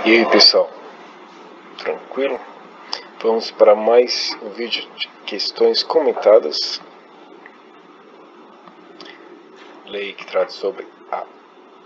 E aí pessoal, tranquilo? Vamos para mais um vídeo de questões comentadas. Lei que trata sobre a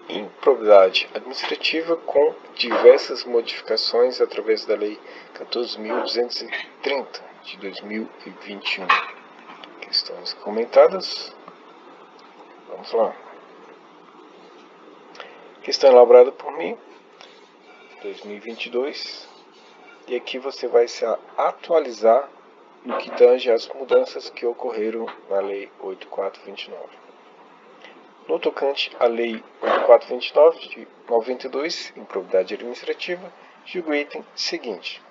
improbidade administrativa com diversas modificações através da Lei 14.230 de 2021. Questões comentadas. Vamos lá. Questão elaborada por mim. 2022, e aqui você vai se atualizar no que tange às mudanças que ocorreram na Lei 8429. No tocante à Lei 8429 de 92, improbidade administrativa, julga o item seguinte: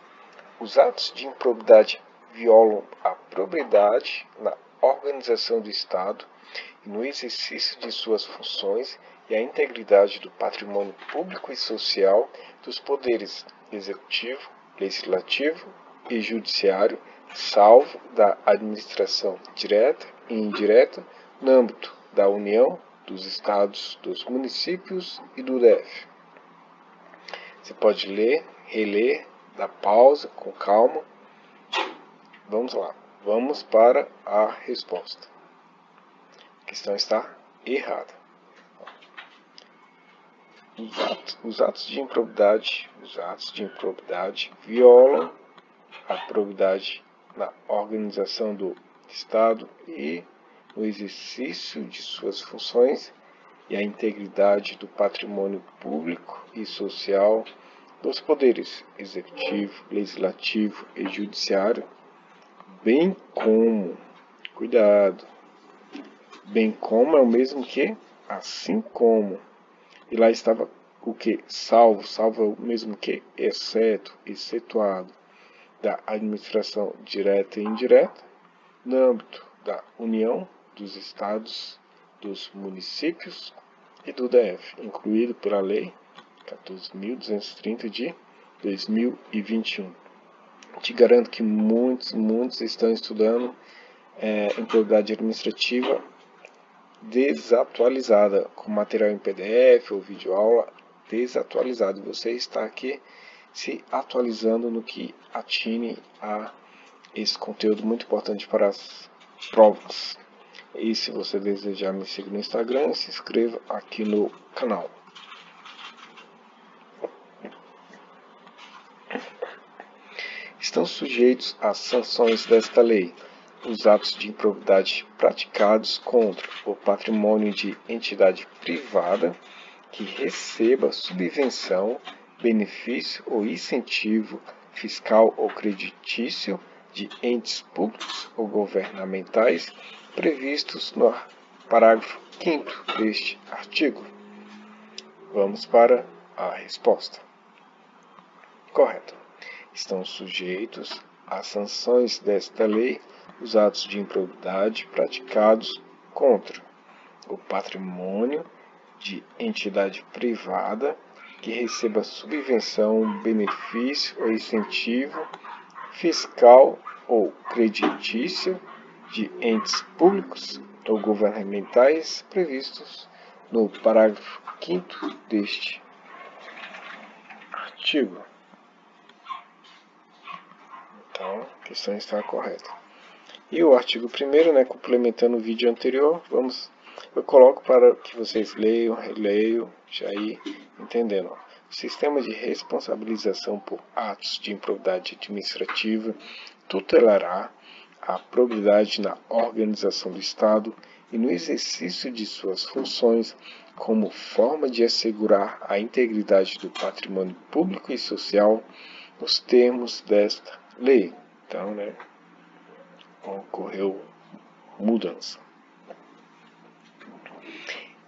os atos de improbidade violam a probidade na organização do Estado e no exercício de suas funções e a integridade do patrimônio público e social dos poderes executivo, legislativo e judiciário, salvo da administração direta e indireta no âmbito da União, dos Estados, dos municípios e do DF. Você pode ler, reler, dar pausa com calma. Vamos lá, vamos para a resposta. A questão está errada. Os atos de improbidade violam a probidade na organização do Estado e no exercício de suas funções e a integridade do patrimônio público e social dos poderes executivo, legislativo e judiciário, bem como, cuidado, bem como é o mesmo que assim como. E lá estava o que? Salvo é o mesmo que exceto, excetuado, da administração direta e indireta, no âmbito da União, dos Estados, dos municípios e do DF, incluído pela Lei 14.230 de 2021. Te garanto que muitos estão estudando improbidade administrativa desatualizada, com material em PDF ou videoaula desatualizado. Você está aqui se atualizando no que atine a esse conteúdo muito importante para as provas. E se você desejar me seguir no Instagram, se inscreva aqui no canal. Estão sujeitos às sanções desta lei os atos de improbidade praticados contra o patrimônio de entidade privada que receba subvenção, benefício ou incentivo fiscal ou creditício de entes públicos ou governamentais previstos no parágrafo 5º deste artigo. Vamos para a resposta. Correto. Estão sujeitos às sanções desta lei os atos de improbidade praticados contra o patrimônio de entidade privada que receba subvenção, benefício ou incentivo fiscal ou creditício de entes públicos ou governamentais previstos no parágrafo 5º deste artigo. Então, a questão está correta. E o artigo 1º, complementando o vídeo anterior, eu coloco para que vocês leiam, releiam, já ir entendendo. O sistema de responsabilização por atos de improbidade administrativa tutelará a probidade na organização do Estado e no exercício de suas funções como forma de assegurar a integridade do patrimônio público e social nos termos desta lei. Então, ocorreu mudança.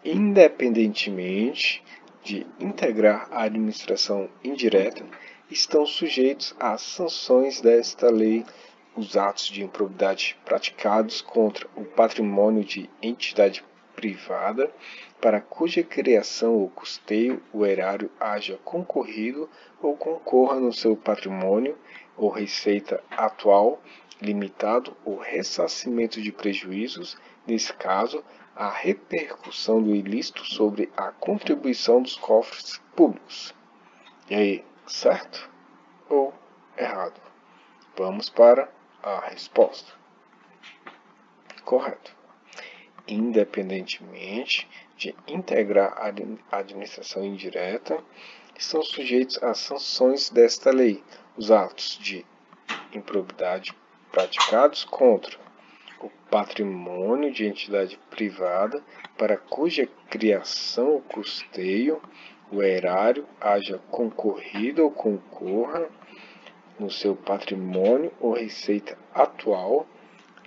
Independentemente de integrar a administração indireta, estão sujeitos às sanções desta lei os atos de improbidade praticados contra o patrimônio de entidade privada para cuja criação ou custeio o erário haja concorrido ou concorra no seu patrimônio ou receita atual, limitado ou ressarcimento de prejuízos, nesse caso, a repercussão do ilícito sobre a contribuição dos cofres públicos. E aí, Certo ou errado? Vamos para a resposta. Correto. Independentemente de integrar a administração indireta, estão sujeitos às sanções desta lei os atos de improbidade praticados contra o patrimônio de entidade privada para cuja criação ou custeio o erário haja concorrido ou concorra no seu patrimônio ou receita atual,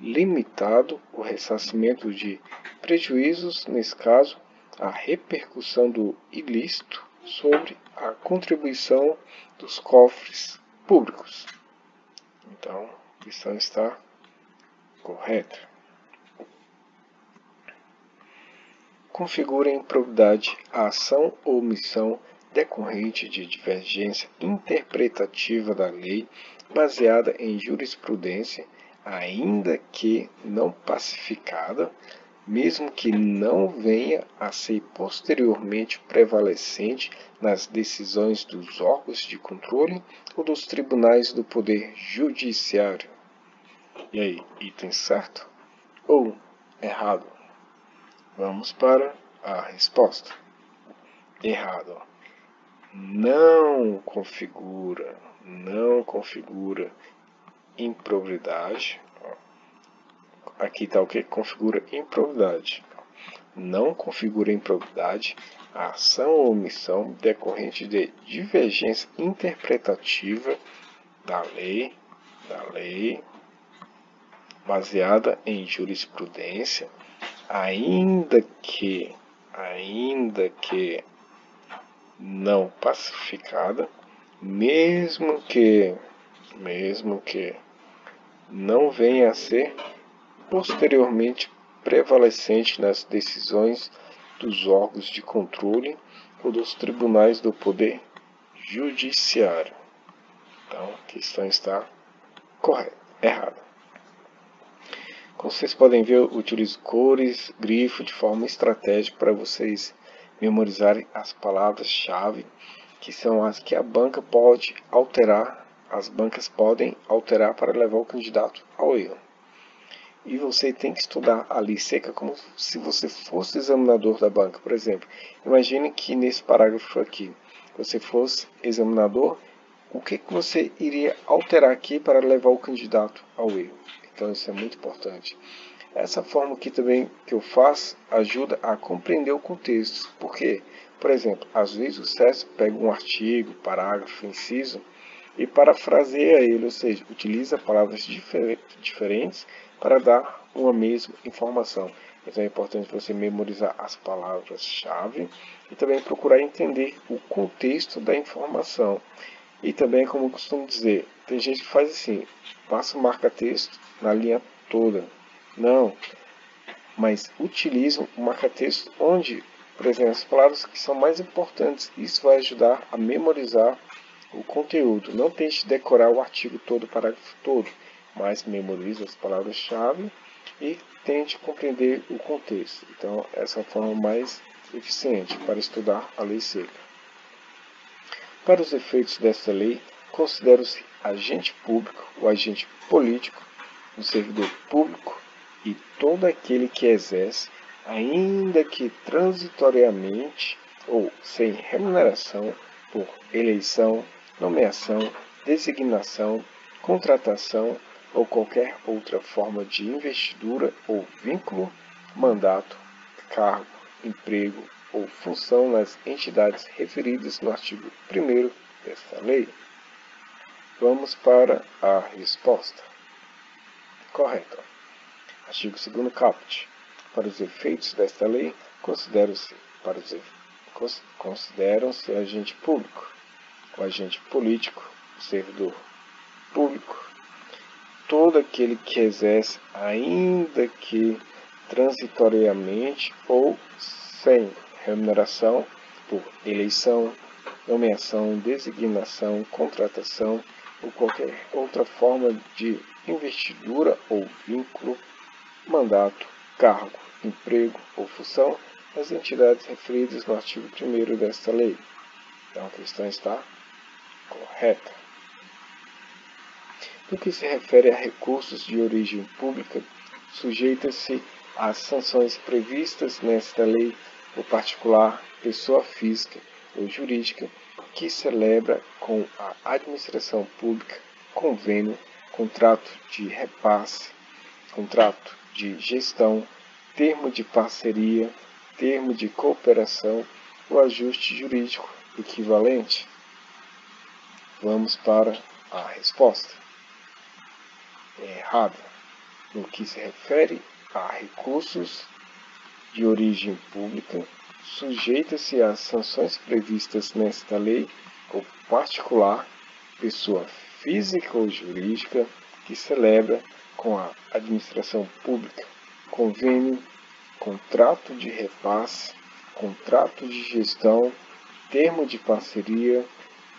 limitado o ressarcimento de prejuízos, nesse caso, a repercussão do ilícito sobre a contribuição dos cofres públicos. Então, a questão está correta. Configura improbidade a ação ou omissão decorrente de divergência interpretativa da lei baseada em jurisprudência, ainda que não pacificada, mesmo que não venha a ser posteriormente prevalecente nas decisões dos órgãos de controle ou dos tribunais do Poder Judiciário. E aí, item certo ou errado? Vamos para a resposta. Errado. Não configura improbidade. Aqui está o que? Configura improbidade. Não configura improbidade a ação ou omissão decorrente de divergência interpretativa da lei baseada em jurisprudência, ainda que não pacificada, mesmo que não venha a ser posteriormente prevalecente nas decisões dos órgãos de controle ou dos tribunais do Poder Judiciário. Então, a questão está errada. Como vocês podem ver, eu utilizo cores, grifo de forma estratégica para vocês memorizarem as palavras-chave, que são as que a banca pode alterar, as bancas podem alterar para levar o candidato ao erro. E você tem que estudar a lei seca como se você fosse examinador da banca. Por exemplo, imagine que nesse parágrafo aqui, você fosse examinador, o que você iria alterar aqui para levar o candidato ao erro? Então isso é muito importante. Essa forma aqui também que eu faço ajuda a compreender o contexto. Por quê? Por exemplo, às vezes o CES pega um artigo, parágrafo, inciso e parafraseia ele, ou seja, utiliza palavras diferentes para dar uma mesma informação. Então é importante você memorizar as palavras-chave e também procurar entender o contexto da informação. E também, como eu costumo dizer, tem gente que faz assim, passa o marca-texto na linha toda. Não, mas utiliza o marca-texto onde, por exemplo, as palavras que são mais importantes. Isso vai ajudar a memorizar o conteúdo. Não tente decorar o artigo todo, o parágrafo todo, mas memorize as palavras-chave e tente compreender o contexto. Então, essa é a forma mais eficiente para estudar a lei seca. Para os efeitos desta lei, considera-se agente público ou agente político, o servidor público e todo aquele que exerce, ainda que transitoriamente ou sem remuneração, por eleição, nomeação, designação, contratação ou qualquer outra forma de investidura ou vínculo, mandato, cargo, emprego ou função nas entidades referidas no artigo 1º desta lei. Vamos para a resposta. Correto. Artigo 2º caput. Para os efeitos desta lei, consideram-se agente público, o agente político, o servidor público, todo aquele que exerce, ainda que transitoriamente ou sem remuneração, por eleição, nomeação, designação, contratação ou qualquer outra forma de investidura ou vínculo, mandato, cargo, emprego ou função nas entidades referidas no artigo 1º desta lei. Então a questão está Correta. No que se refere a recursos de origem pública, sujeita-se às sanções previstas nesta lei o particular, pessoa física ou jurídica que celebra com a administração pública convênio, contrato de repasse, contrato de gestão, termo de parceria, termo de cooperação ou ajuste jurídico equivalente. Vamos para a resposta. Errado. No que se refere a recursos de origem pública, sujeita-se às sanções previstas nesta lei o particular, pessoa física ou jurídica que celebra com a administração pública convênio, contrato de repasse, contrato de gestão, termo de parceria,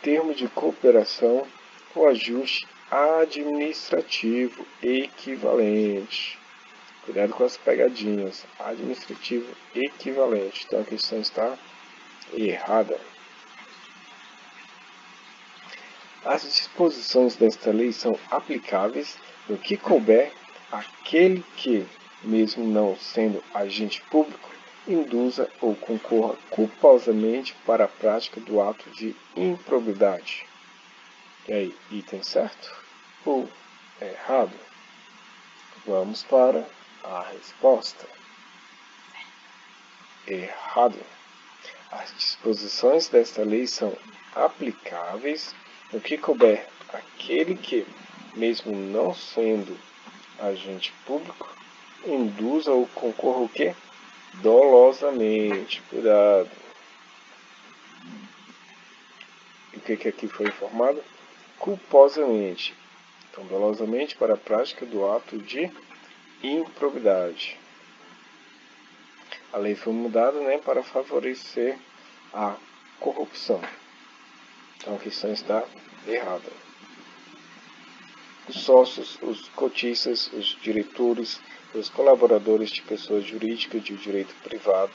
termo de cooperação ou ajuste administrativo equivalente. Cuidado com as pegadinhas. Administrativo equivalente. Então a questão está errada. As disposições desta lei são aplicáveis no que couber àquele que, mesmo não sendo agente público, induza ou concorra culposamente para a prática do ato de improbidade. E aí, item certo ou errado? Vamos para a resposta. Errado. As disposições desta lei são aplicáveis no que couber àquele que, mesmo não sendo agente público, induza ou concorra o quê? Dolosamente. Cuidado. E o que aqui foi informado? Culposamente. Então, dolosamente para a prática do ato de improbidade. A lei foi mudada, para favorecer a corrupção. Então a questão está errada. Os sócios, os cotistas, os diretores, os colaboradores de pessoas jurídicas de direito privado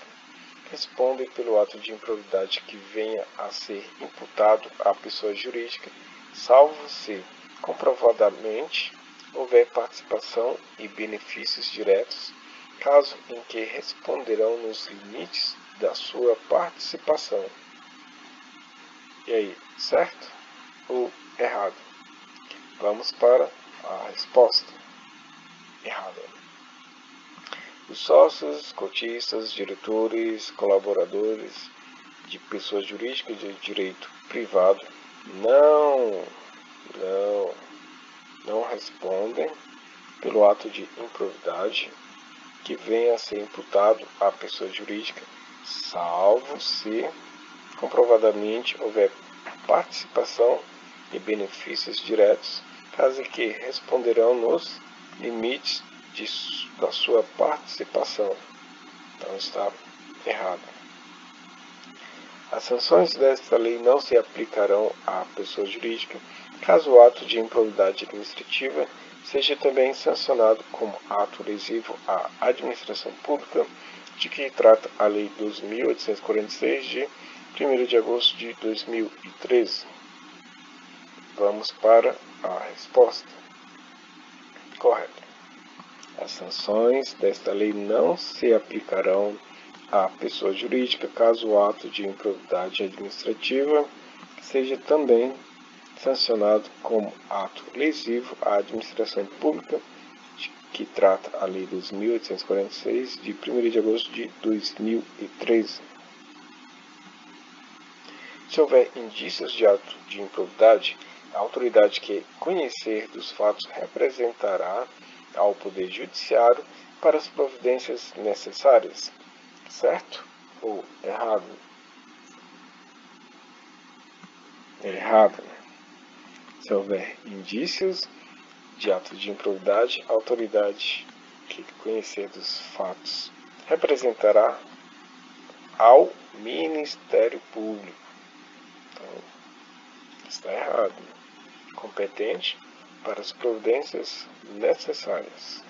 respondem pelo ato de improbidade que venha a ser imputado à pessoa jurídica, salvo se comprovadamente houver participação e benefícios diretos, caso em que responderão nos limites da sua participação. E aí, certo ou errado? Vamos para a resposta. Errada. Os sócios, cotistas, diretores, colaboradores de pessoas jurídicas de direito privado não respondem pelo ato de improbidade que venha a ser imputado à pessoa jurídica, salvo se comprovadamente houver participação e benefícios diretos, caso que responderão nos limites da sua participação. Então está errado. As sanções desta lei não se aplicarão à pessoa jurídica, caso o ato de improbidade administrativa seja também sancionado como ato lesivo à administração pública, de que trata a Lei 2.846, de 1º de agosto de 2013. Vamos para a resposta. Correto. As sanções desta lei não se aplicarão à pessoa jurídica, caso o ato de improbidade administrativa seja também sancionado como ato lesivo à administração pública, que trata a Lei 2.846, de 1º de agosto de 2013. Se houver indícios de ato de improbidade, a autoridade que conhecer dos fatos representará ao Poder Judiciário para as providências necessárias. Certo ou errado? Errado. Se houver indícios de ato de improbidade, a autoridade que conhecer dos fatos representará ao Ministério Público. Então, está errado. Competente para as providências necessárias.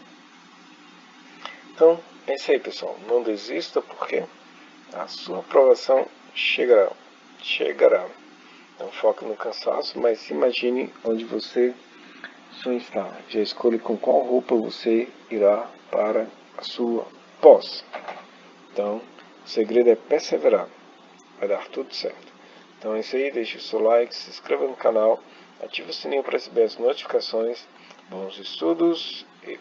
Então, é isso aí, pessoal. Não desista, porque a sua aprovação chegará. Não foca no cansaço, mas se imagine onde você sonha estar. Já escolhe com qual roupa você irá para a sua pós. Então, o segredo é perseverar. Vai dar tudo certo. Então é isso aí, deixe o seu like, se inscreva no canal, ative o sininho para receber as notificações. Bons estudos e